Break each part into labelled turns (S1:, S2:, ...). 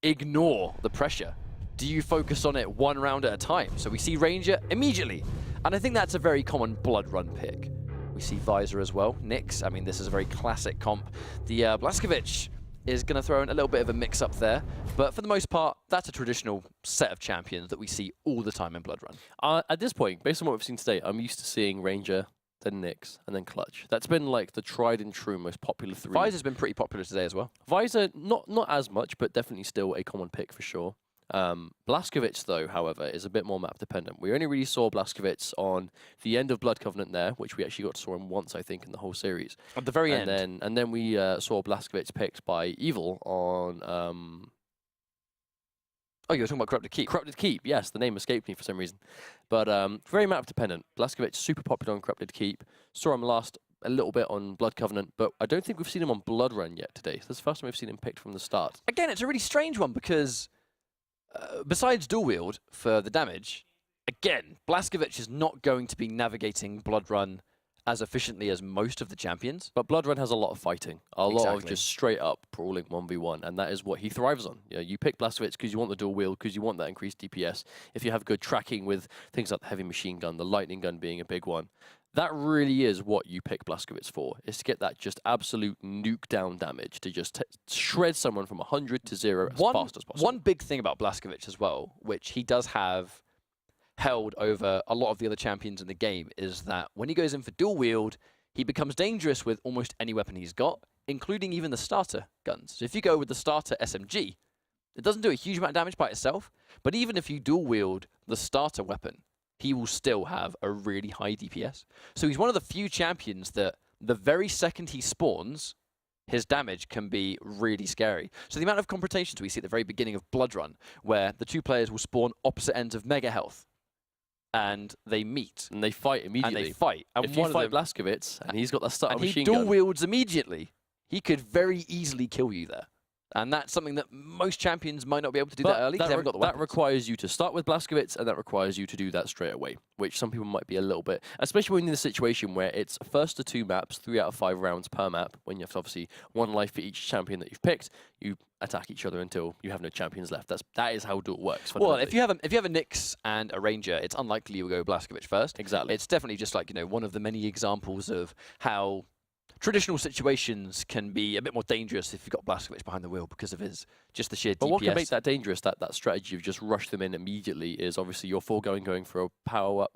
S1: ignore the pressure? Do you focus on it one round at a time? So we see Ranger immediately. And I think that's a very common Blood Run pick. We see Visor as well. Nyx, I mean, this is a very classic comp. The Blazkowicz is going to throw in a little bit of a mix-up there. But for the most part, that's a traditional set of champions that we see all the time in Blood Run.
S2: At this point, based on what we've seen today, I'm used to seeing Ranger, then Nyx, and then Clutch. That's been like the tried and true most popular three.
S1: Visor's been pretty popular today as well.
S2: Visor, not as much, but definitely still a common pick for sure. Blazkowicz, though, however, is a bit more map dependent. We only really saw Blazkowicz on the end of Blood Covenant there, which we actually got to saw him once, I think, in the whole series.
S1: At the very end.
S2: And then we saw Blazkowicz picked by Evil on...
S1: Oh, you were talking about Corrupted Keep.
S2: Corrupted Keep, yes, the name escaped me for some reason. But very map dependent. Blazkowicz, super popular on Corrupted Keep. Saw him last a little bit on Blood Covenant, but I don't think we've seen him on Blood Run yet today. So that's the first time we've seen him picked from the start.
S1: Again, it's a really strange one because besides dual wield for the damage, again, Blazkowicz is not going to be navigating Blood Run as efficiently as most of the champions.
S2: But Blood Run has a lot of fighting, a lot of just straight up brawling 1v1, and that is what he thrives on. You know, you pick Blazkowicz because you want the dual wield, because you want that increased DPS. If you have good tracking with things like the heavy machine gun, the lightning gun being a big one, that really is what you pick Blazkowicz for, is to get that just absolute nuke down damage, to just shred someone from 100 to 0 as fast as possible.
S1: One big thing about Blazkowicz as well, which he does have held over a lot of the other champions in the game, is that when he goes in for dual wield, he becomes dangerous with almost any weapon he's got, including even the starter guns. So if you go with the starter SMG, it doesn't do a huge amount of damage by itself, but even if you dual wield the starter weapon, he will still have a really high DPS. So he's one of the few champions that the very second he spawns, his damage can be really scary. So the amount of confrontations we see at the very beginning of Blood Run, where the two players will spawn opposite ends of Mega Health, and they meet.
S2: And they fight immediately.
S1: And they fight. And
S2: if you fight Blazkowicz, and he's got that starter machine
S1: gun,
S2: gun,
S1: and he dual wields immediately, he could very easily kill you there. And that's something that most champions might not be able to do that early because they haven't got the weapons.
S2: That requires you to start with Blazkowicz, and that requires you to do that straight away, which some people might be a little bit, especially when you're in a situation where it's first to 2 maps, 3 out of 5 rounds per map, when you have obviously 1 life for each champion that you've picked, you attack each other until you have no champions left. That is how duel works.
S1: Well, if you have a Nyx and a Ranger, it's unlikely you'll go Blazkowicz first.
S2: Exactly.
S1: It's definitely just like, you know, one of the many examples of how traditional situations can be a bit more dangerous if you've got Blazkowicz behind the wheel because of just the sheer DPS.
S2: But what can make that dangerous, that strategy of just rush them in immediately, is obviously you're going for a power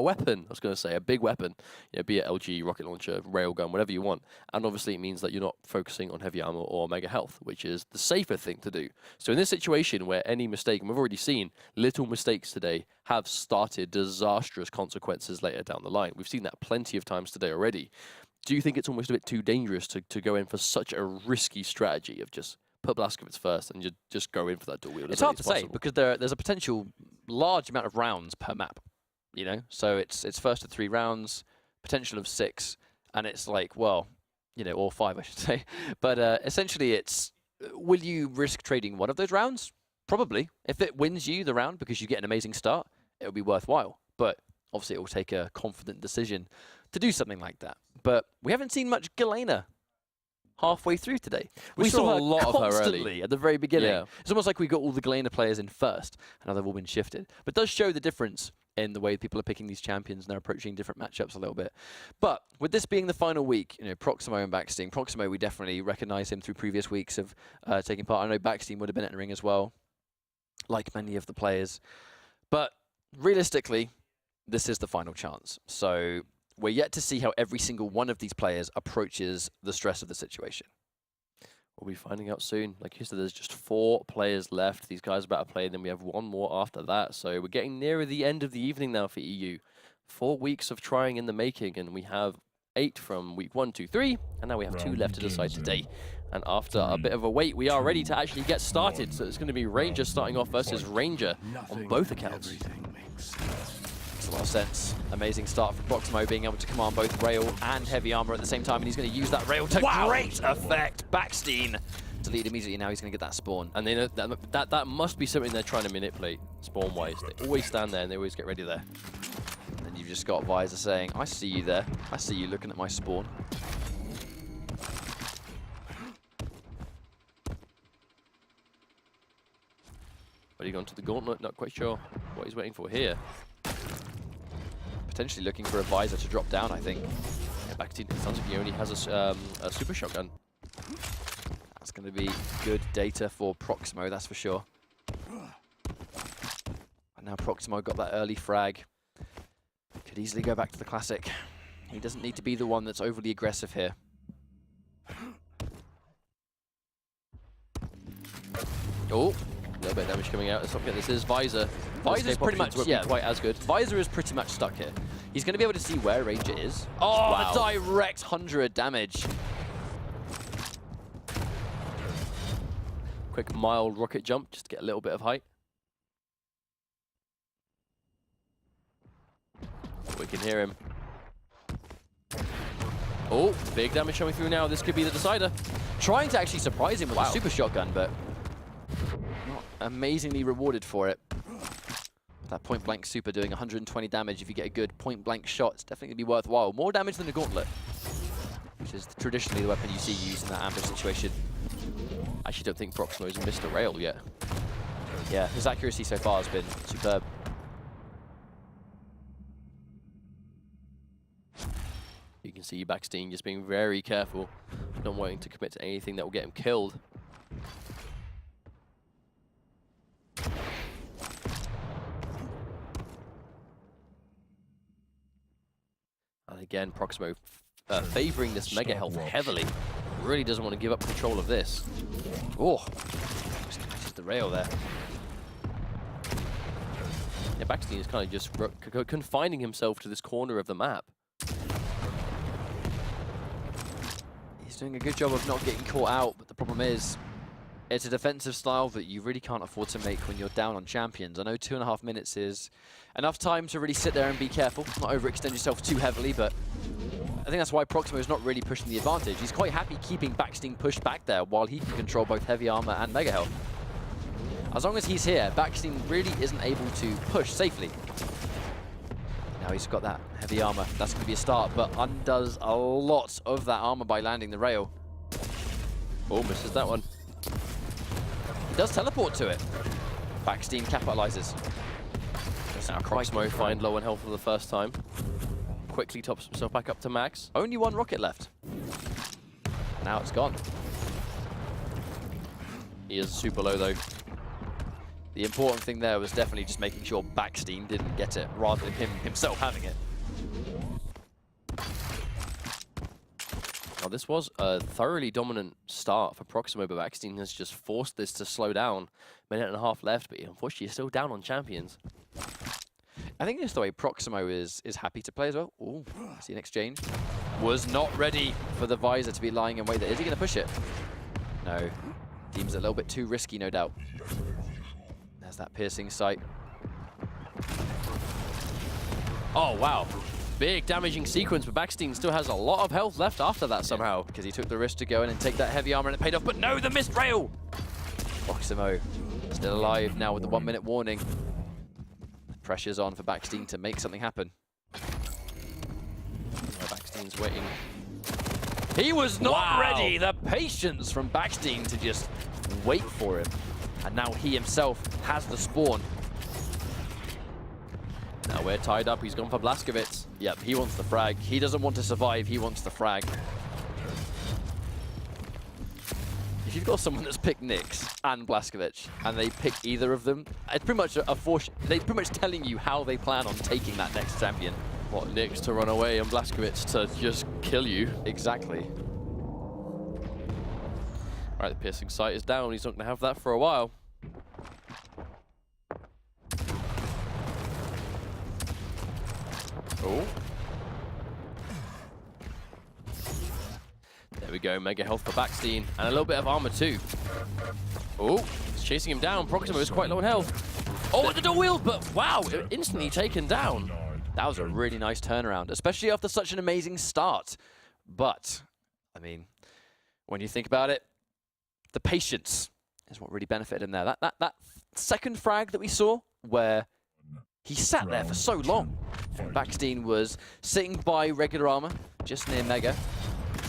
S2: weapon. I was going to say a big weapon, you know, be it LG, rocket launcher, railgun, whatever you want. And obviously it means that you're not focusing on heavy armor or mega health, which is the safer thing to do. So in this situation where any mistake, and we've already seen little mistakes today, have started disastrous consequences later down the line. We've seen that plenty of times today already. Do you think it's almost a bit too dangerous to go in for such a risky strategy of just put Blazkowicz first and just go in for that dual wield?
S1: It's hard to say because there's a potential large amount of rounds per map, you know? So it's first to 3 rounds, potential of 6, and it's like, well, you know, or 5, I should say. But essentially it's, will you risk trading one of those rounds? Probably. If it wins you the round because you get an amazing start, it'll be worthwhile. But obviously it will take a confident decision to do something like that. But we haven't seen much Galena halfway through today.
S2: We saw a lot of her
S1: constantly at the very beginning.
S2: Yeah.
S1: It's almost like we got all the Galena players in first, and now they've all been shifted. But it does show the difference in the way people are picking these champions and they're approaching different matchups a little bit. But with this being the final week, you know, prox1mo and Baksteen. prox1mo, we definitely recognize him through previous weeks of taking part. I know Baksteen would have been entering as well, like many of the players. But realistically, this is the final chance. So we're yet to see how every single one of these players approaches the stress of the situation.
S2: We'll be finding out soon. Like you said, there's just 4 players left. These guys are about to play, and then we have 1 more after that. So we're getting nearer the end of the evening now for EU. 4 weeks of trying in the making, and we have 8 from week 1, 2, 3, and now we have 2 left to decide today. And after a bit of a wait, we are ready to actually get started. So it's going to be Ranger starting off versus Ranger on both accounts.
S1: A lot of sense. Amazing start for prox1mo, being able to command both rail and heavy armor at the same time, and he's going to use that rail to great effect. Baksteen to lead immediately. Now he's going to get that spawn,
S2: and they know that must be something they're trying to manipulate spawn wise. They always stand there and they always get ready there.
S1: And then you've just got Visor saying, "I see you there. I see you looking at my spawn."
S2: But he gone to the gauntlet, not quite sure what he's waiting for here.
S1: Potentially looking for a visor to drop down, I think.
S2: Yeah, Baksteen, it sounds like he only has a super shotgun.
S1: That's going to be good data for prox1mo, that's for sure. And now prox1mo got that early frag. Could easily go back to the classic. He doesn't need to be the one that's overly aggressive here.
S2: Oh, a little bit of damage coming out. Let's not forget this is visor.
S1: Visor's pretty much,
S2: won't
S1: yeah,
S2: be quite as good.
S1: Visor is pretty much stuck here. He's going to be able to see where range it is. Oh,
S2: Wow.
S1: the direct 100 damage.
S2: Quick mild rocket jump just to get a little bit of height. We can hear him. Oh, big damage coming through now. This could be the decider.
S1: Trying to actually surprise him with
S2: Wow.
S1: a super shotgun, but not amazingly rewarded for it. That point blank super doing 120 damage. If you get a good point blank shot, it's definitely going to be worthwhile. More damage than a gauntlet, which is traditionally the weapon you see used in that ambush situation.
S2: I actually don't think prox1mo's missed a rail yet.
S1: Yeah, his accuracy so far has been superb.
S2: You can see Baksteen just being very careful, not wanting to commit to anything that will get him killed. And again, prox1mo favoring this mega health heavily. Really doesn't want to give up control of this.
S1: Oh, just the rail there.
S2: Yeah, Baksteen is kind of just confining himself to this corner of the map.
S1: He's doing a good job of not getting caught out, but the problem is, it's a defensive style that you really can't afford to make when you're down on champions. I know 2.5 minutes is enough time to really sit there and be careful, not overextend yourself too heavily, but I think that's why prox1mo is not really pushing the advantage. He's quite happy keeping Baksteen pushed back there while he can control both heavy armor and mega health. As long as he's here, Baksteen really isn't able to push safely. Now he's got that heavy armor. That's going to be a start, but undoes a lot of that armor by landing the rail.
S2: Oh, misses that one.
S1: He does teleport to it. Baksteen capitalizes.
S2: Now prox1mo find low on health for the first time. Quickly tops himself back up to max.
S1: Only one rocket left. Now it's gone.
S2: He is super low though.
S1: The important thing there was definitely just making sure Baksteen didn't get it, rather than him himself having it.
S2: Now this was a thoroughly dominant start for prox1mo, but Baksteen has just forced this to slow down. Minute and a half left, but unfortunately he's still down on champions.
S1: I think it's the way prox1mo is happy to play as well. Ooh, see an exchange. Was not ready for the visor to be lying in wait there. Is he going to push it? No. Deems it a little bit too risky, no doubt. There's that piercing sight.
S2: Oh, wow. Big damaging sequence, but Baksteen still has a lot of health left after that somehow.
S1: Because he took the risk to go in and take that heavy armor and it paid off, but no, the missed rail! prox1mo still alive now with the 1 minute warning. Pressure's on for Baksteen to make something happen.
S2: Baksteen's waiting.
S1: He was not
S2: Wow.
S1: ready! The patience from Baksteen to just wait for him. And now he himself has the spawn.
S2: Now we're tied up. He's gone for Blazkowicz.
S1: Yep, he wants the frag. He doesn't want to survive, he wants the frag. If you've got someone that's picked Nyx and Blazkowicz, and they pick either of them, it's pretty much they're pretty much telling you how they plan on taking that next champion.
S2: What, Nyx to run away and Blazkowicz to just kill you?
S1: Exactly.
S2: Right, the piercing sight is down. He's not going to have that for a while. Oh. There we go, mega health for Baksteen, and a little bit of armor too. Oh, he's chasing him down. prox1mo is quite low on health. Oh, at the dual wield, but wow, instantly taken down.
S1: That was a really nice turnaround, especially after such an amazing start. But, I mean, when you think about it, the patience is what really benefited him there. That second frag that we saw, where he sat there for so long. Baksteen was sitting by regular armor, just near mega,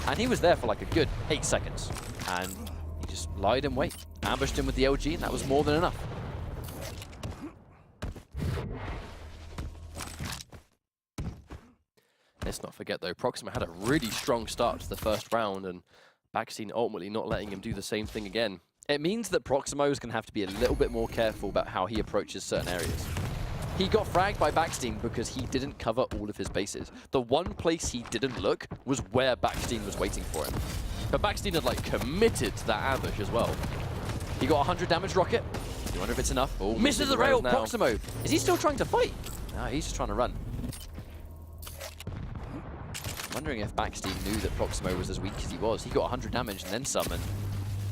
S1: and he was there for like a good 8 seconds. And he just lied in wait, ambushed him with the LG, and that was more than enough.
S2: Let's not forget though, prox1mo had a really strong start to the first round, and Baksteen ultimately not letting him do the same thing again.
S1: It means that prox1mo is going to have to be a little bit more careful about how he approaches certain areas. He got fragged by Baksteen because he didn't cover all of his bases. The one place he didn't look was where Baksteen was waiting for him.
S2: But Baksteen had like committed to that ambush as well.
S1: He got 100 damage rocket. You wonder if it's enough. Oh, misses the rail. prox1mo. Is he still trying to fight? No, he's just trying to run. Wondering if Baksteen knew that prox1mo was as weak as he was. He got 100 damage and then some, and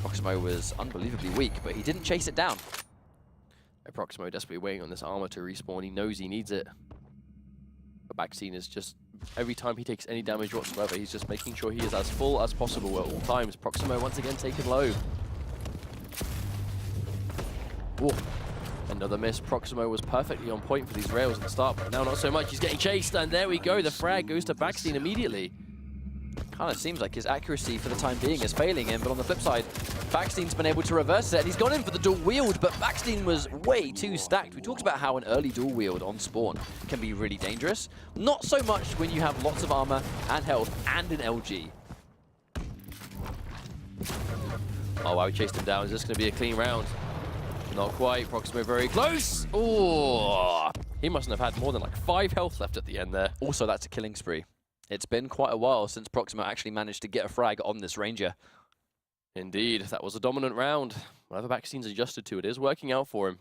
S1: prox1mo was unbelievably weak, but he didn't chase it down.
S2: prox1mo desperately waiting on this armor to respawn. He knows he needs it. But Baksteen is just, every time he takes any damage whatsoever, he's just making sure he is as full as possible at all times. prox1mo once again taken low. Whoa. Another miss. prox1mo was perfectly on point for these rails at the start, but now not so much. He's getting chased, and there we go. The frag goes to Baksteen immediately.
S1: Kind of seems like his accuracy for the time being is failing him, but on the flip side, Baksteen's been able to reverse it, and he's gone in for the dual wield, but Baksteen was way too stacked. We talked about how an early dual wield on spawn can be really dangerous. Not so much when you have lots of armor and health and an LG.
S2: Oh wow, he chased him down. Is this going to be a clean round? Not quite. prox1mo very close. Oh, he mustn't have had more than like 5 health left at the end there.
S1: Also, that's a killing spree. It's been quite a while since prox1mo actually managed to get a frag on this Ranger.
S2: Indeed, that was a dominant round. Whatever Baksteen's adjusted to, it is working out for him.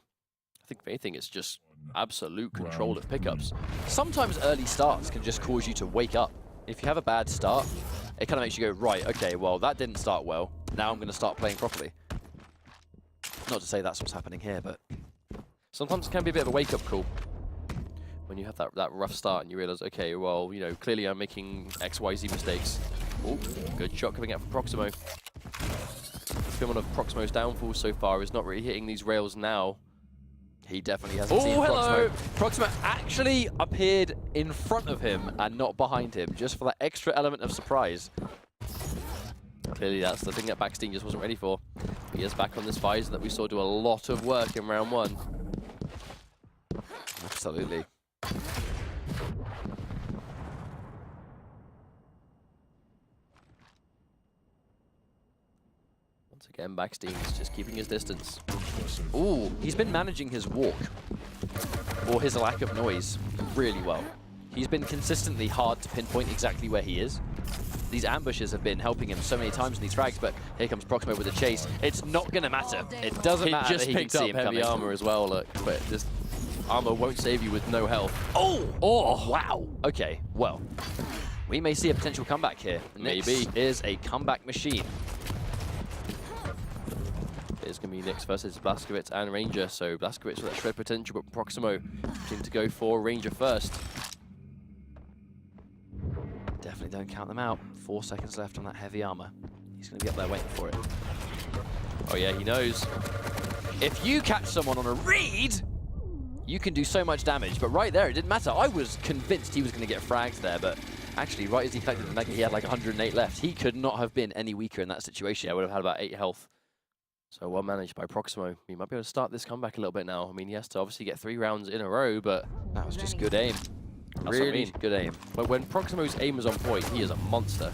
S2: I think if anything, it's just absolute control of pickups.
S1: Sometimes early starts can just cause you to wake up. If you have a bad start, it kind of makes you go, right, okay, well, that didn't start well. Now I'm going to start playing properly. Not to say that's what's happening here, but
S2: sometimes it can be a bit of a wake-up call when you have that rough start and you realize, okay, well, you know, clearly I'm making XYZ mistakes. Oh, good shot coming out from prox1mo. It's been one of prox1mo's downfalls so far, is not really hitting these rails now.
S1: He definitely hasn't seen
S2: hello.
S1: prox1mo actually appeared in front of him and not behind him, just for that extra element of surprise.
S2: Clearly that's the thing that Baksteen just wasn't ready for. He is back on this visor that we saw do a lot of work in round 1.
S1: Absolutely.
S2: Once again, Baksteen is just keeping his distance.
S1: Ooh, he's been managing his walk, or his lack of noise, really well. He's been consistently hard to pinpoint exactly where he is. These ambushes have been helping him so many times in these frags, but here comes prox1mo with a chase. It's not going to matter. It doesn't matter
S2: just
S1: that he can see him
S2: heavy
S1: coming.
S2: armor as well, look, but this armor won't save you with no health.
S1: Oh, wow. Okay, well, we may see a potential comeback here.
S2: Maybe.
S1: Nyx is a comeback machine.
S2: It's going to be Nyx versus Blazkowicz and Ranger, so Blazkowicz with that shred potential, but prox1mo seem to go for Ranger first.
S1: Definitely don't count them out. 4 seconds left on that heavy armor. He's going to be up there waiting for it.
S2: Oh yeah, he knows.
S1: If you catch someone on a read, you can do so much damage. But right there, it didn't matter. I was convinced he was going to get fragged there, but actually, right as he collected the mega, he had like 108 left. He could not have been any weaker in that situation.
S2: Yeah, would have had about 8 health. So well managed by prox1mo. He might be able to start this comeback a little bit now. I mean, he has to obviously get 3 rounds in a row, but
S1: that was just good aim.
S2: That's
S1: really good aim.
S2: But when prox1mo's aim is on point, he is a monster.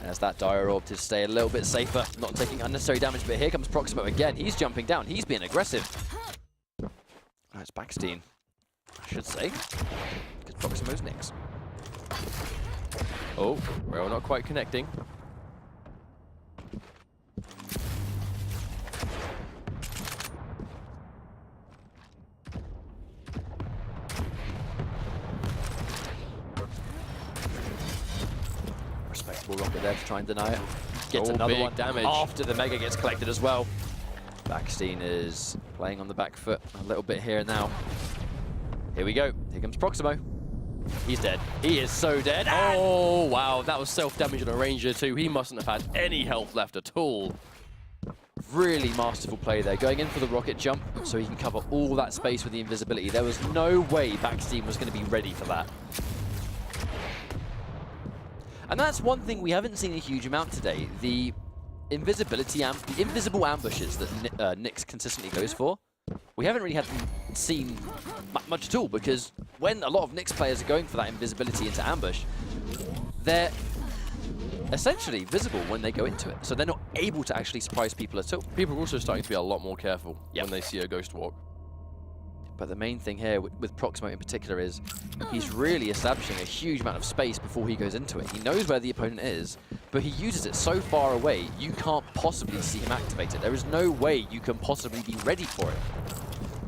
S1: As that dire orb to stay a little bit safer, not taking unnecessary damage, but here comes prox1mo again. He's jumping down, he's being aggressive. That's Baksteen, I should say, because prox1mo's Nyx.
S2: Oh, rail not quite connecting.
S1: Respectable rocket there to try and deny it. Gets
S2: Oh,
S1: another
S2: big
S1: one
S2: damage.
S1: after the mega gets collected as well. Baksteen is playing on the back foot a little bit here now. Here we go. Here comes prox1mo. He's dead. He is so dead.
S2: Oh, wow. That was self-damage on a Ranger too. He mustn't have had any health left at all.
S1: Really masterful play there, going in for the rocket jump so he can cover all that space with the invisibility. There was no way Baksteen was going to be ready for that. And that's one thing we haven't seen a huge amount today. The invisible ambushes that Nyx consistently goes for. we haven't really seen much at all, because when a lot of Nyx players are going for that invisibility into ambush, they're essentially visible when they go into it. So they're not able to actually surprise people at all.
S2: People are also starting to be a lot more careful when they see a Ghost Walk.
S1: But the main thing here with prox1mo in particular is he's really establishing a huge amount of space before he goes into it. He knows where the opponent is, but he uses it so far away, you can't possibly see him activate it. There is no way you can possibly be ready for it.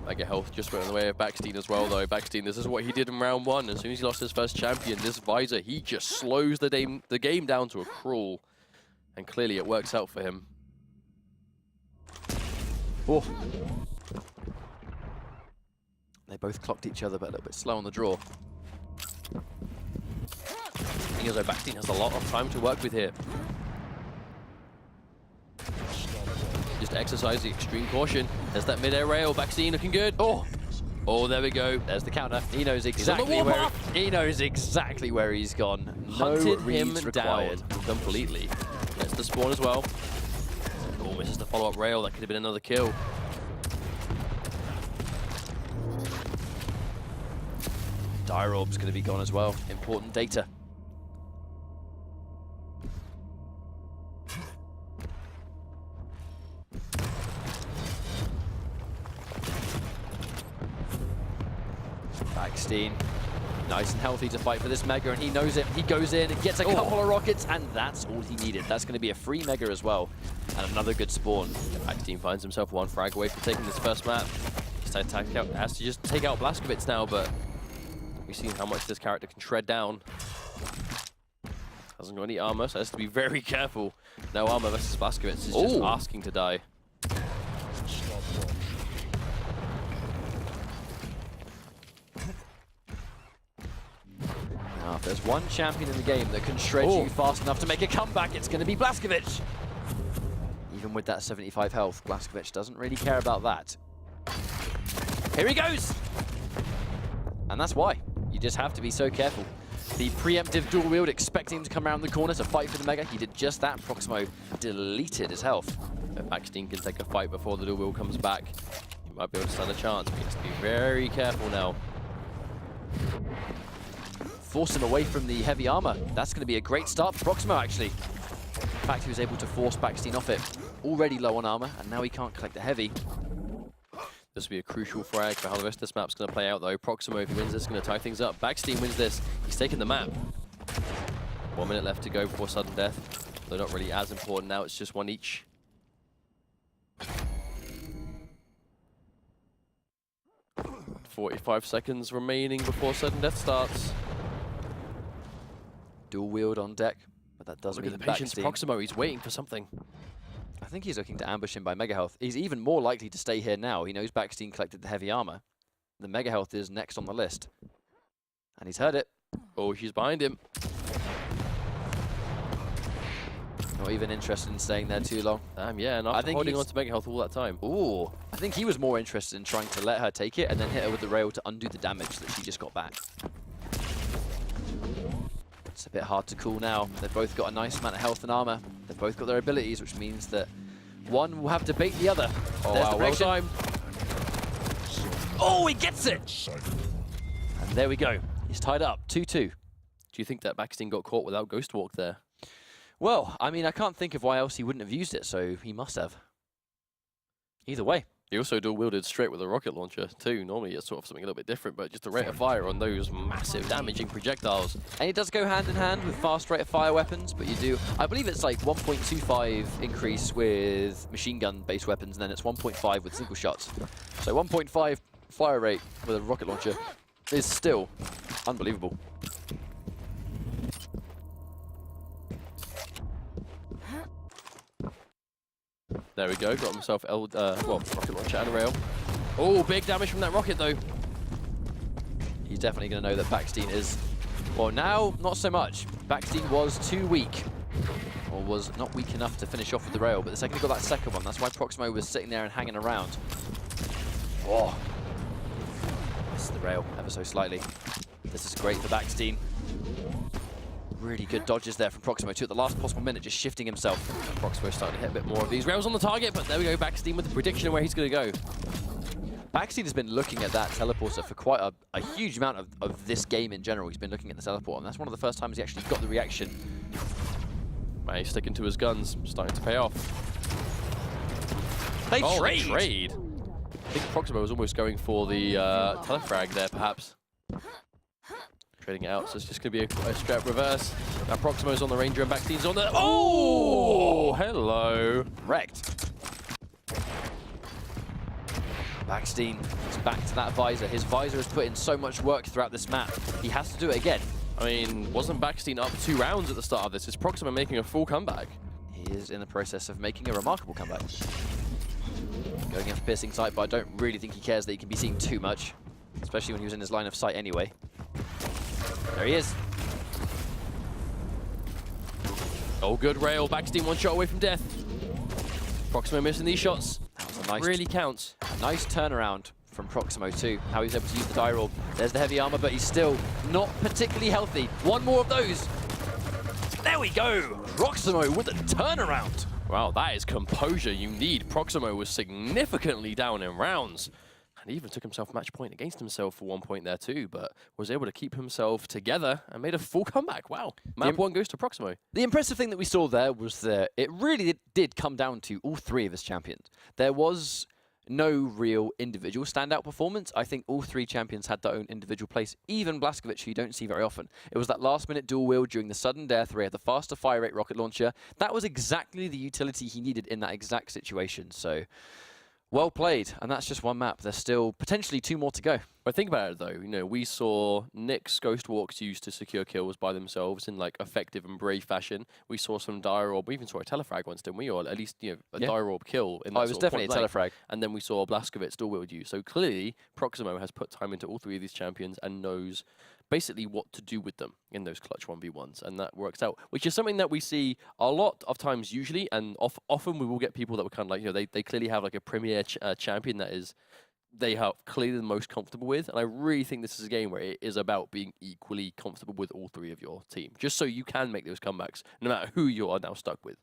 S2: Mega health just went in the way of Baksteen as well, though. Baksteen, this is what he did in round 1. As soon as he lost his first champion, this Visor, he just slows the game down to a crawl. And clearly it works out for him.
S1: Oh. They both clocked each other, but a little bit slow on the draw.
S2: Thing is, though, Baksteen has a lot of time to work with here. Just exercise the extreme caution. There's that mid-air rail. Baksteen looking good. Oh, there we go.
S1: There's the counter. He knows exactly where he's gone.
S2: Hunted
S1: no
S2: him
S1: required.
S2: down completely. Gets the spawn as well. Oh, misses the follow-up rail. That could have been another kill.
S1: Dire Orb's going to be gone as well. Important data. Baksteen, nice and healthy to fight for this Mega, and he knows it. He goes in and gets a couple of rockets, and that's all he needed. That's going to be a free Mega as well, and another good spawn.
S2: Baksteen finds himself one frag away from taking this first map. Has to just take out Blazkowicz now, but we've seen how much this character can shred down. Hasn't got any armor, so has to be very careful. No armor versus Blazkowicz is just asking to die.
S1: Now, if there's one champion in the game that can shred you fast enough to make a comeback, it's going to be Blazkowicz. Even with that 75 health, Blazkowicz doesn't really care about that. Here he goes! And that's why. You just have to be so careful. The preemptive dual wield, expecting him to come around the corner to fight for the Mega. He did just that. prox1mo deleted his health.
S2: If Baksteen can take a fight before the dual wield comes back, he might be able to stand a chance, but he has to be very careful now.
S1: Force him away from the heavy armor. That's going to be a great start for prox1mo, actually. In fact, he was able to force Baksteen off it. Already low on armor, and now he can't collect the heavy.
S2: This will be a crucial frag for how the rest of this map's going to play out, though. prox1mo, if he wins this, is going to tie things up. Baksteen wins this. He's taken the map. 1 minute left to go before sudden death. They're not really as important now. It's just one each. .45 seconds remaining before sudden death starts.
S1: Dual wield on deck, but that does mean
S2: Look at the patience.
S1: Baksteen.
S2: prox1mo, he's waiting for something.
S1: I think he's looking to ambush him by Mega Health. He's even more likely to stay here now. He knows Baksteen collected the heavy armor. The Mega Health is next on the list. And he's heard it.
S2: Oh, she's behind him.
S1: Not even interested in staying there too long.
S2: Yeah, and after holding on to Mega Health all that time.
S1: Ooh, I think he was more interested in trying to let her take it and then hit her with the rail to undo the damage that she just got back. It's a bit hard to call now. They've both got a nice amount of health and armor. They've both got their abilities, which means that one will have to bait the other.
S2: Oh,
S1: there's
S2: wow,
S1: the
S2: well
S1: prediction.
S2: timed.
S1: Oh, he gets it! And there we go. He's tied up, 2-2.
S2: Do you think that Baksteen got caught without Ghost Walk there?
S1: Well, I mean, I can't think of why else he wouldn't have used it, so he must have. Either way.
S2: He also dual-wielded straight with a rocket launcher too. Normally it's sort of something a little bit different, but just the rate of fire on those massive damaging projectiles.
S1: And it does go hand in hand with fast rate of fire weapons, but you do, I believe it's like 1.25 increase with machine gun based weapons, and then it's 1.5 with single shots. So 1.5 fire rate with a rocket launcher is still unbelievable.
S2: There we go, got himself rocket launcher and a rail. Oh, big damage from that rocket though.
S1: He's definitely going to know that Baksteen is, well now, not so much. Baksteen was too weak, or was not weak enough to finish off with the rail, but the second he got that second one, that's why prox1mo was sitting there and hanging around. Oh, missed the rail ever so slightly. This is great for Baksteen. Really good dodges there from prox1mo too at the last possible minute, just shifting himself.
S2: prox1mo starting to hit a bit more of these rails on the target, but there we go, Baksteen with the prediction of where he's going to go.
S1: Baksteen has been looking at that teleporter for quite a huge amount of this game in general. He's been looking at the teleport, and that's one of the first times he actually got the reaction.
S2: Man, he's sticking to his guns, starting to pay off.
S1: They trade!
S2: The trade! I think prox1mo was almost going for the telefrag there, perhaps. Trading it out, so it's just going to be a straight up reverse. Now prox1mo's on the Ranger and Baksteen's on the... Oh! Hello!
S1: Wrecked. Baksteen is back to that visor. His visor has put in so much work throughout this map. He has to do it again.
S2: I mean, wasn't Baksteen up 2 rounds at the start of this? Is prox1mo making a full comeback?
S1: He is in the process of making a remarkable comeback. Going in for piercing sight, but I don't really think he cares that he can be seen too much, especially when he was in his line of sight anyway. There he is.
S2: Oh, good rail. Baksteen 1 shot away from death. prox1mo missing these shots.
S1: That was a nice,
S2: really counts.
S1: Nice turnaround from prox1mo too. How he's able to use the die roll. There's the heavy armor, but he's still not particularly healthy. One more of those. There we go. prox1mo with a turnaround.
S2: Wow, that is composure you need. prox1mo was significantly down in rounds. And even took himself match point against himself for 1 point there too, but was able to keep himself together and made a full comeback. Wow. Map 1 goes to prox1mo.
S1: The impressive thing that we saw there was that it really did come down to all 3 of his champions. There was no real individual standout performance. I think all 3 champions had their own individual place, even Blazkowicz, who you don't see very often. It was that last-minute dual wield during the sudden death where he had the faster fire rate rocket launcher. That was exactly the utility he needed in that exact situation. So, well played, and that's just 1 map. There's still potentially 2 more to go.
S2: But think about it though, you know, we saw Nyx Ghost Walks used to secure kills by themselves in like effective and brave fashion. We saw some dire orb, we even saw a telefrag once, didn't we? Or at least, you know, a dire orb kill in that
S1: it was definitely a telefrag.
S2: And then we saw Blazkowicz dual wield you. So clearly, prox1mo has put time into all 3 of these champions and knows basically what to do with them in those clutch 1v1s, and that works out, which is something that we see a lot of times usually, and often we will get people that were kind of like, you know, they clearly have like a premier champion that is they have clearly the most comfortable with, and I really think this is a game where it is about being equally comfortable with all 3 of your team, just so you can make those comebacks, no matter who you are now stuck with.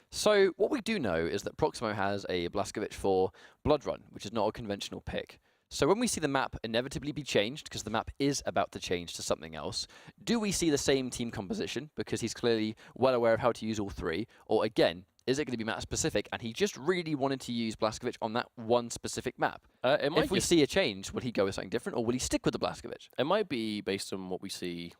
S1: So what we do know is that prox1mo has a Blazkowicz for Blood Run, which is not a conventional pick. So when we see the map inevitably be changed, because the map is about to change to something else, do we see the same team composition, because he's clearly well aware of how to use all 3, or again, is it going to be map specific, and he just really wanted to use Blazkowicz on that one specific map? If we see a change, will he go with something different, or will he stick with the Blazkowicz?
S2: It might be based on what we see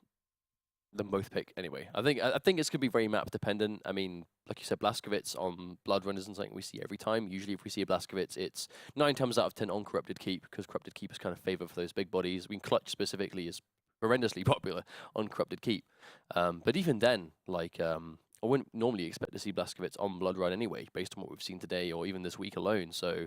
S2: them both pick anyway. I think it's going to be very map dependent. I mean, like you said, Blazkowicz on Blood Run isn't something we see every time. Usually if we see a Blazkowicz, it's 9 times out of 10 on Corrupted Keep, because Corrupted Keep is kind of favoured for those big bodies. I mean, Clutch specifically is horrendously popular on Corrupted Keep. But even then, like, I wouldn't normally expect to see Blazkowicz on Blood Run anyway, based on what we've seen today or even this week alone. So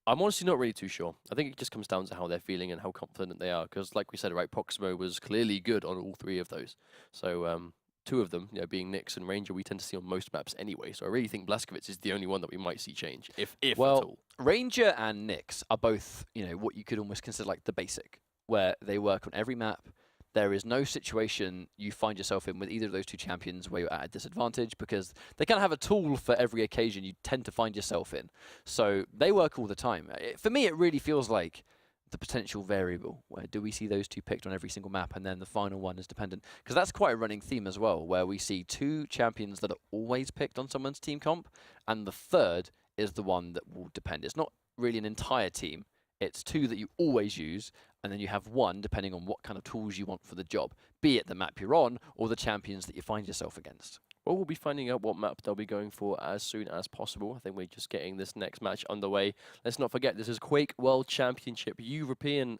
S2: I'm honestly not really too sure. I think it just comes down to how they're feeling and how confident they are. Because like we said, right, prox1mo was clearly good on all 3 of those. So 2 of them, you know, being Nyx and Ranger, we tend to see on most maps anyway. So I really think Blazkowicz is the only one that we might see change, if at all.
S1: Ranger and Nyx are both, you know, what you could almost consider like the basic, where they work on every map. There is no situation you find yourself in with either of those 2 champions where you're at a disadvantage, because they kind of have a tool for every occasion you tend to find yourself in. So they work all the time. For me, it really feels like the potential variable, where do we see those 2 picked on every single map, and then the final one is dependent. Because that's quite a running theme as well, where we see 2 champions that are always picked on someone's team comp, and the third is the one that will depend. It's not really an entire team. It's 2 that you always use, and then you have 1 depending on what kind of tools you want for the job, be it the map you're on or the champions that you find yourself against.
S2: Well, we'll be finding out what map they'll be going for as soon as possible. I think we're just getting this next match underway. Let's not forget, this is Quake World Championship European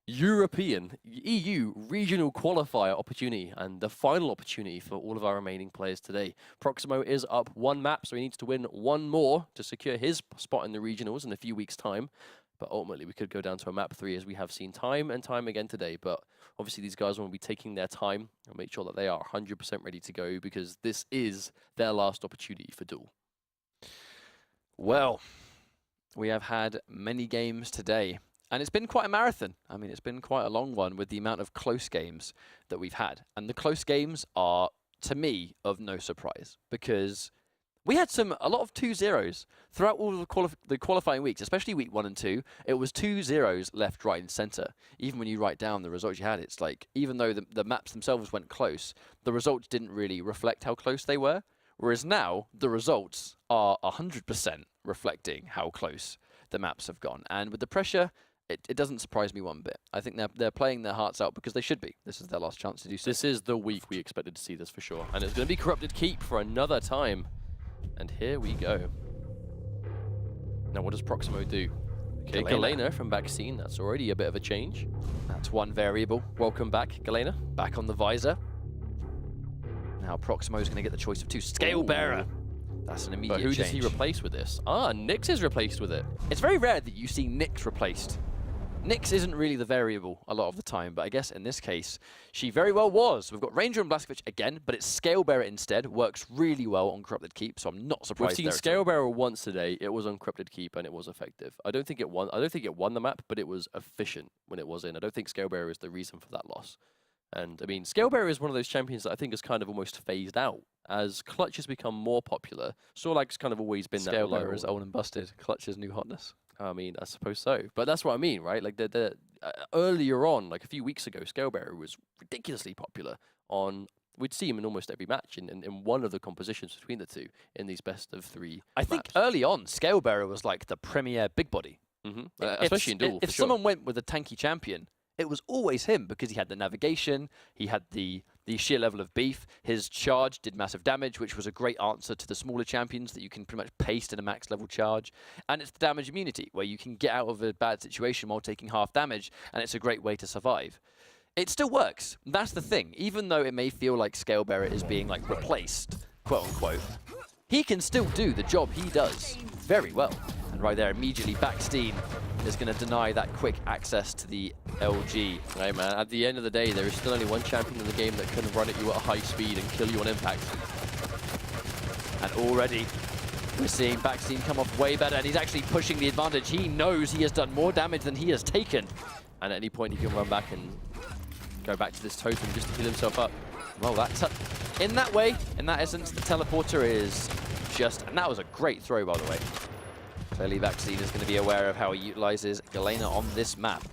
S2: EU regional qualifier opportunity, and the final opportunity for all of our remaining players today. prox1mo is up 1 map, so he needs to win 1 more to secure his spot in the regionals in a few weeks' time. But ultimately, we could go down to a map 3, as we have seen time and time again today. But obviously, these guys want to be taking their time and make sure that they are 100% ready to go, because this is their last opportunity for duel.
S1: Well, we have had many games today, and it's been quite a marathon. I mean, it's been quite a long one with the amount of close games that we've had. And the close games are, to me, of no surprise, because We had a lot of 2-0s throughout all of the qualifying weeks, especially week 1 and 2. It was 2-0s left, right, and centre. Even when you write down the results you had, it's like, even though the maps themselves went close, the results didn't really reflect how close they were. Whereas now, the results are 100% reflecting how close the maps have gone. And with the pressure, it doesn't surprise me one bit. I think they're playing their hearts out because they should be. This is their last chance to do so.
S2: This is the week we expected to see this for sure. And it's going to be Corrupted Keep for another time. And here we go. Now, what does prox1mo do? Okay, Galena from Baksteen. That's already a bit of a change.
S1: That's one variable.
S2: Welcome back, Galena.
S1: Back on the visor. Now, prox1mo is going to get the choice of 2. Scale Bearer. That's an immediate
S2: change. But who does he replace with this? Ah, Nyx is replaced with it.
S1: It's very rare that you see Nyx replaced. Nyx isn't really the variable a lot of the time, but I guess in this case, she very well was. We've got Ranger and Blazkowicz again, but it's Scale Bearer instead. Works really well on Corrupted Keep, so I'm not surprised.
S2: We've seen Scale Bearer once today. It was on Corrupted Keep and it was effective. I don't think it won the map, but it was efficient when it was in. I don't think Scale Bearer is the reason for that loss. And I mean, Scale Bearer is one of those champions that I think is kind of almost phased out as Clutch has become more popular. Sorlag's kind of always been
S1: Scale Bearer is old and busted. Clutch is new hotness.
S2: I mean, I suppose so. But that's what I mean, right? Like, earlier on, like a few weeks ago, Scale Bearer was ridiculously popular on... We'd see him in almost every match in one of the compositions between the two in these best of 3
S1: I think early on, Scale Bearer was like the premier big body.
S2: Especially in duel,
S1: If someone went with a tanky champion, it was always him because he had the navigation, he had the sheer level of beef, his charge did massive damage, which was a great answer to the smaller champions that you can pretty much paste in a max level charge. And it's the damage immunity, where you can get out of a bad situation while taking half damage, and it's a great way to survive. It still works. That's the thing. Even though it may feel like Scale Bearer is being like replaced, quote unquote, he can still do the job he does very well. And right there, immediately Baksteen is going to deny that quick access to the LG.
S2: Hey man, at the end of the day, there is still only one champion in the game that can run at you at high speed and kill you on impact.
S1: And already, we're seeing Baksteen come off way better, and he's actually pushing the advantage. He knows he has done more damage than he has taken.
S2: And at any point, he can run back and go back to this totem just to heal himself up.
S1: Well, that's in that way, in that essence, the teleporter is just... And that was a great throw, by the way. Clearly, Baksteen is going to be aware of how he utilizes Galena on this map.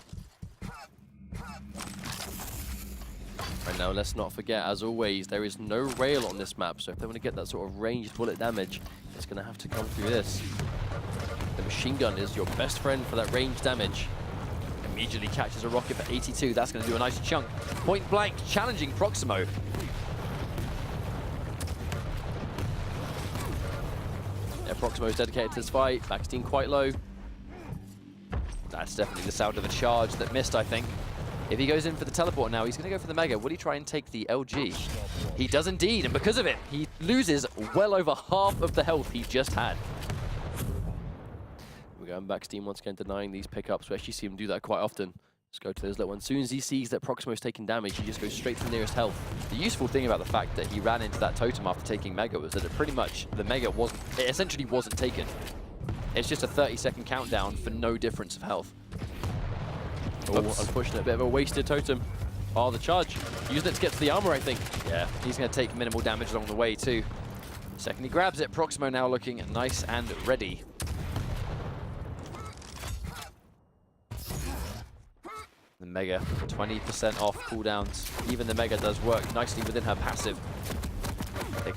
S2: And now, let's not forget, as always, there is no rail on this map, so if they want to get that sort of ranged bullet damage, it's going to have to come through this. The machine gun is your best friend for that ranged damage. Immediately catches a rocket for 82. That's going to do a nice chunk. Point blank, challenging prox1mo. Yeah, prox1mo is dedicated to this fight. Baksteen quite low. That's definitely the sound of a charge that missed, I think. If he goes in for the teleport now, he's going to go for the Mega. Will he try and take the LG? He does indeed, and because of it, he loses well over half of the health he just had. We're going Baksteen once again denying these pickups. We actually see him do that quite often. Let's go to those little ones. As soon as he sees that prox1mo is taking damage, he just goes straight to the nearest health. The useful thing about the fact that he ran into that totem after taking Mega was that it pretty much, the Mega wasn't, it essentially wasn't taken. It's just a 30-second countdown for no difference of health. Oh, unfortunate, bit of a wasted totem. Oh, the charge. Using it to get to the armor, I think. Yeah, he's going to take minimal damage along the way, too. Second he grabs it, prox1mo now looking nice and ready. The Mega, 20% off cooldowns. Even the Mega does work nicely within her passive.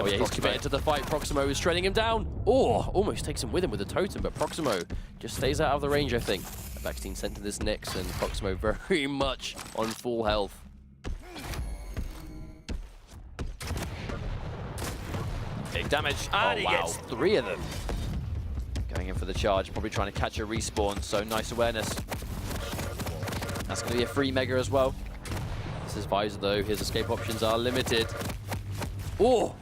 S2: Oh yeah, he's committed to the fight. prox1mo is shredding him down. Oh, almost takes him with the totem, but prox1mo just stays out of the range, I think. Baksteen sent to this Nyx, and prox1mo very much on full health. Big damage, and he gets 3 of them. Going in for the charge, probably trying to catch a respawn, so nice awareness. That's going to be a free Mega as well. This is Visor, though. His escape options are limited. Oh!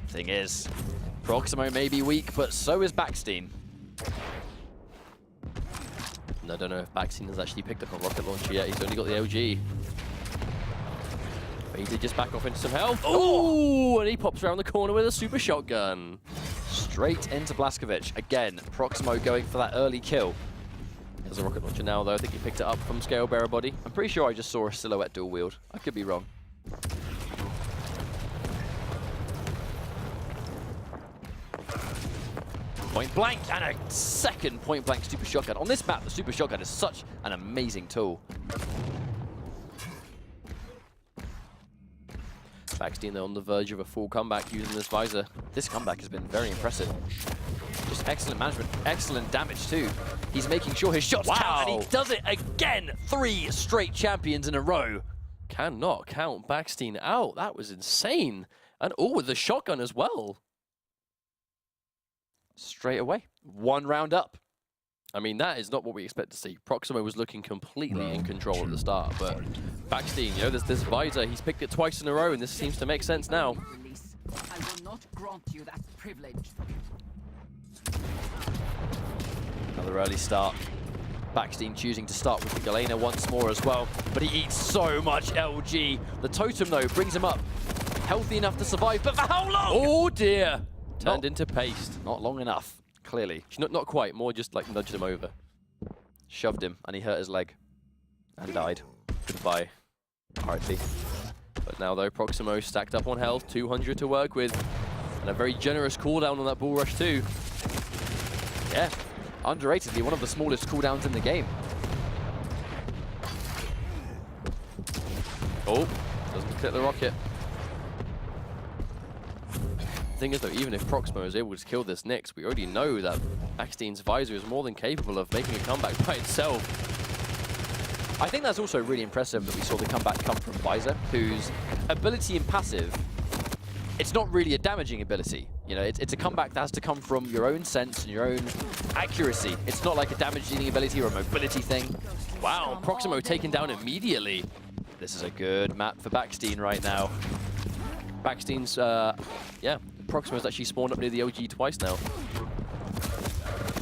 S2: Thing is, prox1mo may be weak, but so is Baksteen. I don't know if Baksteen has actually picked up a rocket launcher yet. He's only got the LG. But he did just back off into some health. Oh! And he pops around the corner with a super shotgun. Straight into Blazkowicz. Again, prox1mo going for that early kill. There's a rocket launcher now, though. I think he picked it up from Scale Bearer body. I'm pretty sure I just saw a silhouette dual wield. I could be wrong.
S1: Point blank, and a second point blank super shotgun. On this map, the super shotgun is such an amazing tool.
S2: Baksteen, they're on the verge of a full comeback using this visor.
S1: This comeback has been very impressive. Just excellent management, excellent damage too. He's making sure his shots count, and he does it again. 3 straight champions in a row.
S2: Cannot count Baksteen out. That was insane. And all with the shotgun as well.
S1: Straight away, 1 round up.
S2: I mean, that is not what we expect to see. prox1mo was looking completely in control at the start, but Baksteen, you know, there's this visor. He's picked it twice in a row, and this seems to make sense now.
S3: I will not grant you that privilege.
S1: Another early start. Baksteen choosing to start with the Galena once more as well, but he eats so much LG. The totem, though, brings him up healthy enough to survive, but for how long?
S2: Oh, dear. Turned into paste.
S1: Not long enough, clearly.
S2: Not quite, more just like nudged him over.
S1: Shoved him, and he hurt his leg. And died.
S2: Goodbye.
S1: R.I.P.
S2: But now, though, prox1mo stacked up on health, 200 to work with, and a very generous cooldown on that bull rush, too.
S1: Yeah, underratedly, one of the smallest cooldowns in the game.
S2: Oh, doesn't clip the rocket. The thing is, though, even if prox1mo is able to kill this next, we already know that Baksteen's visor is more than capable of making a comeback by itself.
S1: I think that's also really impressive that we saw the comeback come from Visor, whose ability in passive, it's not really a damaging ability. You know, it's a comeback that has to come from your own sense and your own accuracy. It's not like a damage-dealing ability or a mobility thing.
S2: Wow, prox1mo taken down immediately.
S1: This is a good map for Baksteen right now.
S2: Baksteen's, yeah, prox1mo's actually spawned up near the OG twice now.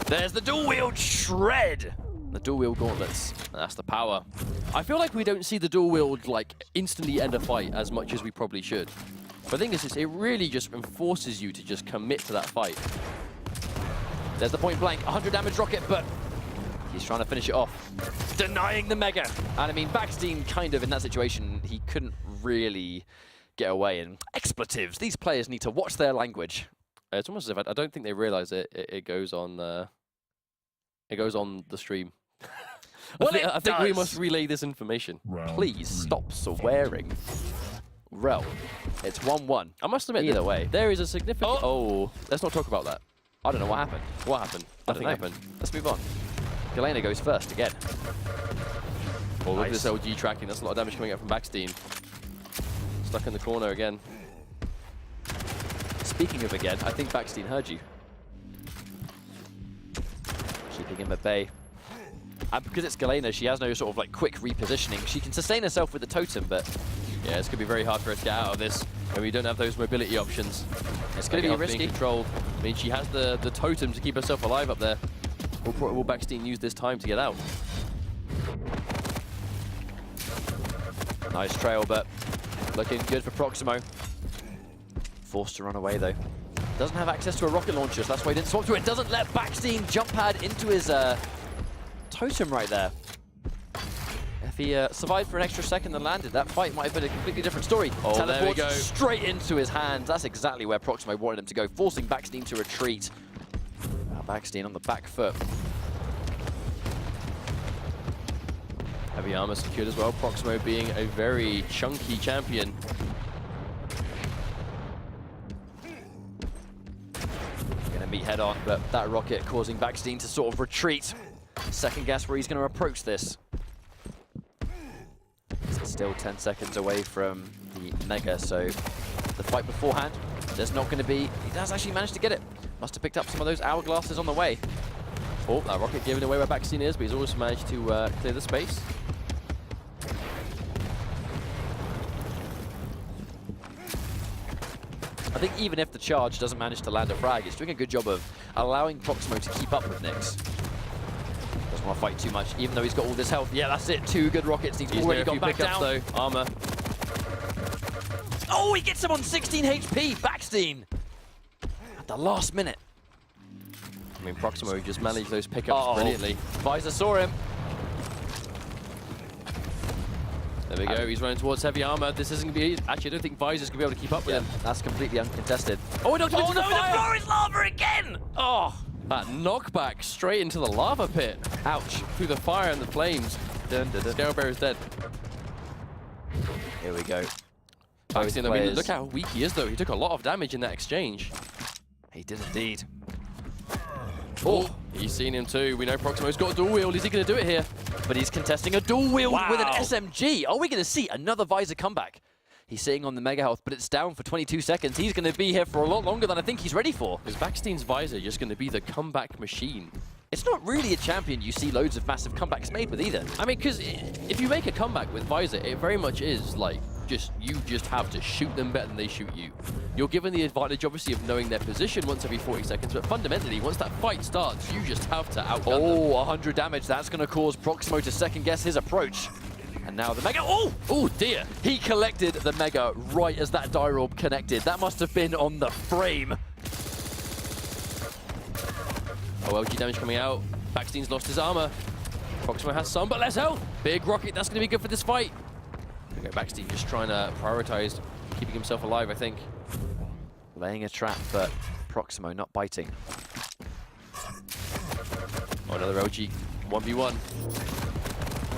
S1: There's the dual-wield shred! The dual-wield gauntlets.
S2: And that's the power. I feel like we don't see the dual wield like instantly end a fight as much as we probably should. But the thing is, it really just enforces you to just commit to that fight.
S1: There's the point blank, 100 damage rocket, but he's trying to finish it off. Denying the mega. And I mean, Baksteen kind of in that situation, he couldn't really get away. And expletives, these players need to watch their language.
S2: It's almost as if I don't think they realize it goes on the stream.
S1: Well,
S2: I think we must relay this information.
S1: Please stop swearing. Rel, it's 1-1.
S2: I must admit,
S1: Either way.
S2: there is a significant... Oh, let's not talk about that.
S1: I don't know what happened.
S2: What happened? Nothing happened.
S1: Let's move on. Galena goes first again.
S2: Oh, look at this LG tracking. That's a lot of damage coming out from Baksteen. Stuck in the corner again.
S1: Speaking of again, I think Baksteen heard you. Keeping him at bay. And because it's Galena, she has no sort of like quick repositioning. She can sustain herself with the totem, but
S2: yeah, it's going to be very hard for her to get out of this. And we don't have those mobility options.
S1: It's going to be risky.
S2: Controlled. I mean, she has the totem to keep herself alive up there. Will Baksteen use this time to get out?
S1: Nice trail, but looking good for prox1mo. Forced to run away, though. Doesn't have access to a rocket launcher, so that's why he didn't swap to it. Doesn't let Baksteen jump pad into his totem right there. If he survived for an extra second and landed, that fight might have been a completely different story.
S2: Oh, there we go.
S1: Straight into his hands. That's exactly where prox1mo wanted him to go, forcing Baksteen to retreat. Now Baksteen on the back foot.
S2: Heavy armor secured as well. prox1mo being a very chunky champion.
S1: Gonna meet head on, but that rocket causing Baksteen to sort of retreat. Second guess where he's going to approach this. Still 10 seconds away from the mega, so the fight beforehand, there's not going to be... He does actually manage to get it. Must have picked up some of those hourglasses on the way.
S2: Oh, that rocket giving away where Baksteen is, but he's also managed to clear the space.
S1: I think even if the charge doesn't manage to land a frag, it's doing a good job of allowing prox1mo to keep up with Nyx. Doesn't want to fight too much, even though he's got all this health. Yeah, that's it. 2 good rockets. He's already got back down.
S2: Though. Armor.
S1: Oh, he gets him on 16 HP. Baksteen at the last minute.
S2: I mean, prox1mo just managed those pickups brilliantly.
S1: Visor saw him.
S2: There we go. He's running towards heavy armor. This isn't going to be... Actually, I don't think Visor's going to be able to keep up with him.
S1: That's completely uncontested.
S2: Oh, he knocked him into the fire!
S1: The floor is lava again! Oh!
S2: That knockback straight into the lava pit. Ouch. Through the fire and the flames. Scale Bear is dead.
S1: Here we go.
S2: Baksteen, I mean, look how weak he is, though. He took a lot of damage in that exchange.
S1: He did indeed.
S2: Oh, he's seen him too. We know prox1mo's got a dual wield. Is he going to do it here?
S1: But he's contesting a dual wield with an
S2: Wow.
S1: SMG. Are we going to see another Visor comeback? He's sitting on the mega health, but it's down for 22 seconds. He's going to be here for a lot longer than I think he's ready for.
S2: Is Baksteen's Visor just going to be the comeback machine?
S1: It's not really a champion you see loads of massive comebacks made with either.
S2: I mean, because if you make a comeback with Visor, it very much is like you just have to shoot them better than they shoot you. You're given the advantage, obviously, of knowing their position once every 40 seconds, but fundamentally, once that fight starts, you just have to outgun them.
S1: Oh, 100 damage. That's going to cause prox1mo to second-guess his approach. And now the Mega... Oh, dear. He collected the Mega right as that Die Orb connected. That must have been on the frame.
S2: Oh, LG damage coming out. Baksteen's lost his armor. prox1mo has some, but less health. Big rocket, that's going to be good for this fight. Okay, Baksteen just trying to prioritize keeping himself alive, I think.
S1: Laying a trap, but prox1mo not biting.
S2: Oh, another LG 1v1.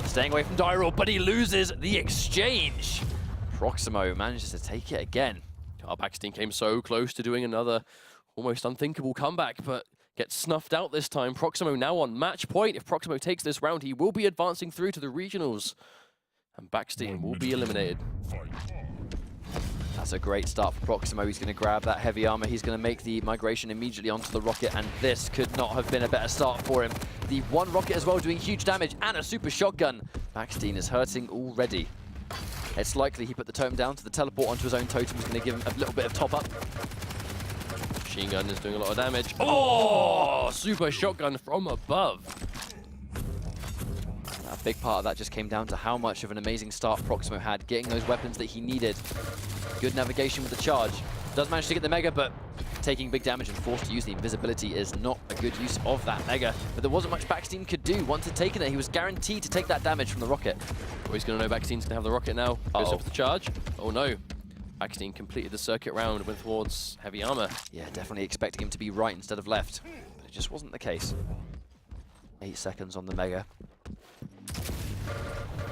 S1: Staying away from Die Orb, but he loses the exchange. prox1mo manages to take it again.
S2: Oh, Baksteen came so close to doing another almost unthinkable comeback, but gets snuffed out this time. prox1mo now on match point. If prox1mo takes this round, he will be advancing through to the regionals. And Baksteen will be eliminated.
S1: That's a great start for prox1mo. He's going to grab that heavy armor. He's going to make the migration immediately onto the rocket, and this could not have been a better start for him. The one rocket as well doing huge damage, and a super shotgun. Baksteen is hurting already. It's likely he put the totem down to the teleport onto his own totem. He's going to give him a little bit of top up.
S2: Machine gun is doing a lot of damage. Oh, super shotgun from above.
S1: A big part of that just came down to how much of an amazing start prox1mo had, getting those weapons that he needed. Good navigation with the charge. Does manage to get the Mega, but taking big damage and forced to use the invisibility is not a good use of that Mega. But there wasn't much Baksteen could do. Once he'd taken it, he was guaranteed to take that damage from the rocket.
S2: Oh, he's going to know Baksteen's going to have the rocket now. Goes up for the charge. Oh no. Baksteen completed the circuit round, went towards heavy armor.
S1: Yeah, definitely expecting him to be right instead of left. But it just wasn't the case. 8 seconds on the Mega.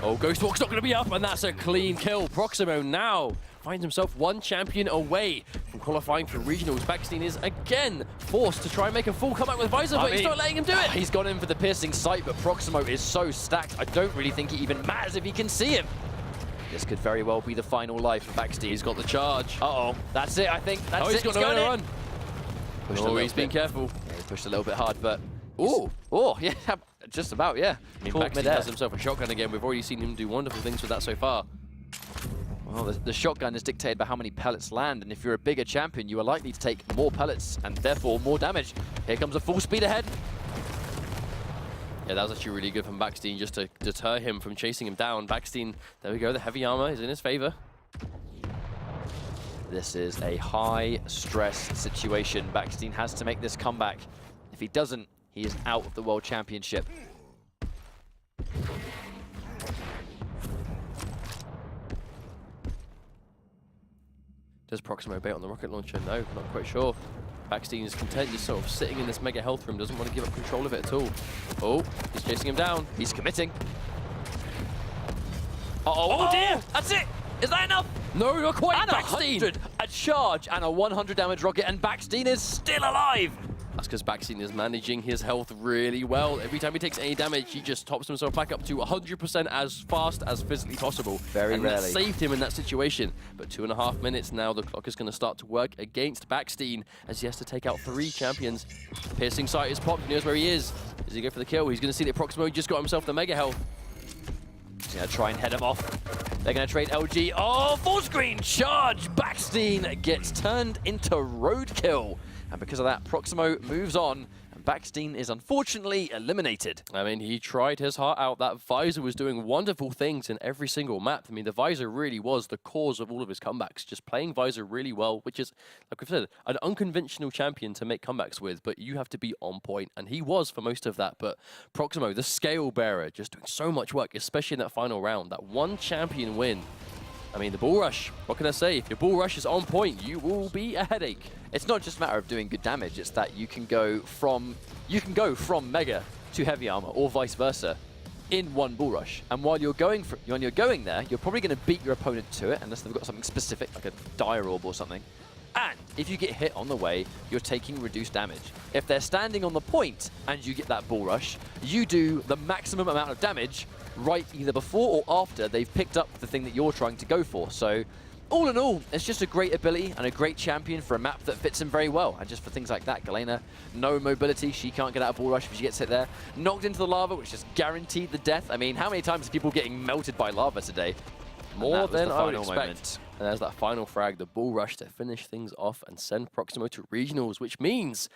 S2: Oh, Ghostwalk's not going to be up, and that's a clean kill. prox1mo now finds himself one champion away from qualifying for regionals. Baksteen is again forced to try and make a full comeback with Visor, but he's not letting him do it.
S1: He's gone in for the piercing sight, but prox1mo is so stacked, I don't really think it even matters if he can see him. This could very well be the final life for Baksteen.
S2: He's got the charge.
S1: Uh-oh. That's it, I think. That's
S2: Oh, he's got no
S1: going
S2: to
S1: in.
S2: run. Oh, he's being careful.
S1: Yeah, he pushed a little bit hard, but...
S2: Ooh.
S1: Oh, yeah, just about, yeah.
S2: I mean,
S1: Caught
S2: Baksteen
S1: midair.
S2: has himself a shotgun again. We've already seen him do wonderful things with that so far.
S1: Well, the shotgun is dictated by how many pellets land, and if you're a bigger champion, you are likely to take more pellets, and therefore more damage. Here comes a full speed ahead.
S2: Yeah, that was actually really good from Baksteen just to deter him from chasing him down. Baksteen, there we go, the heavy armor is in his favor.
S1: This is a high-stress situation. Baksteen has to make this comeback. If he doesn't, he is out of the World Championship.
S2: Does prox1mo bait on the rocket launcher? No, not quite sure. Baksteen is content just sort of sitting in this mega health room, doesn't want to give up control of it at all. Oh, he's chasing him down.
S1: He's committing. Oh dear! That's it! Is that enough?
S2: No, not quite.
S1: And
S2: Baksteen!
S1: 100, a charge, and a 100 damage rocket, and Baksteen is still alive!
S2: That's because Baksteen is managing his health really well. Every time he takes any damage, he just tops himself back up to 100% as fast as physically possible.
S1: Very rarely.
S2: That saved him in that situation. But 2.5 minutes now, the clock is going to start to work against Baksteen as he has to take out 3 champions. Piercing sight is popped. He knows where he is. Does he go for the kill? He's going to see that prox1mo just got himself the mega health.
S1: He's going to try and head him off. They're going to trade LG. Oh, full screen charge! Baksteen gets turned into roadkill. And because of that, prox1mo moves on, and Baksteen is unfortunately eliminated.
S2: I mean, he tried his heart out. That Visor was doing wonderful things in every single map. I mean, the Visor really was the cause of all of his comebacks. Just playing Visor really well, which is, like we've said, an unconventional champion to make comebacks with, but you have to be on point, and he was for most of that. But prox1mo, the scale bearer, just doing so much work, especially in that final round. That one champion win. I mean, the bull rush, what can I say? If your bull rush is on point, you will be a headache.
S1: it's not just a matter of doing good damage. It's that you can go from Mega to Heavy Armor or vice versa in one Bull Rush. And while you're going there, you're probably going to beat your opponent to it unless they've got something specific like a Dire Orb or something. And if you get hit on the way, you're taking reduced damage. If they're standing on the point and you get that Bull Rush, you do the maximum amount of damage right either before or after they've picked up the thing that you're trying to go for. So all in all, it's just a great ability and a great champion for a map that fits him very well. And just for things like that, Galena, no mobility. She can't get out of Bull Rush if she gets hit there. Knocked into the lava, which just guaranteed the death. I mean, how many times are people getting melted by lava today?
S2: More than I would expect.
S1: Moment.
S2: And there's that final frag, the Bull Rush to finish things off and send prox1mo to regionals, which means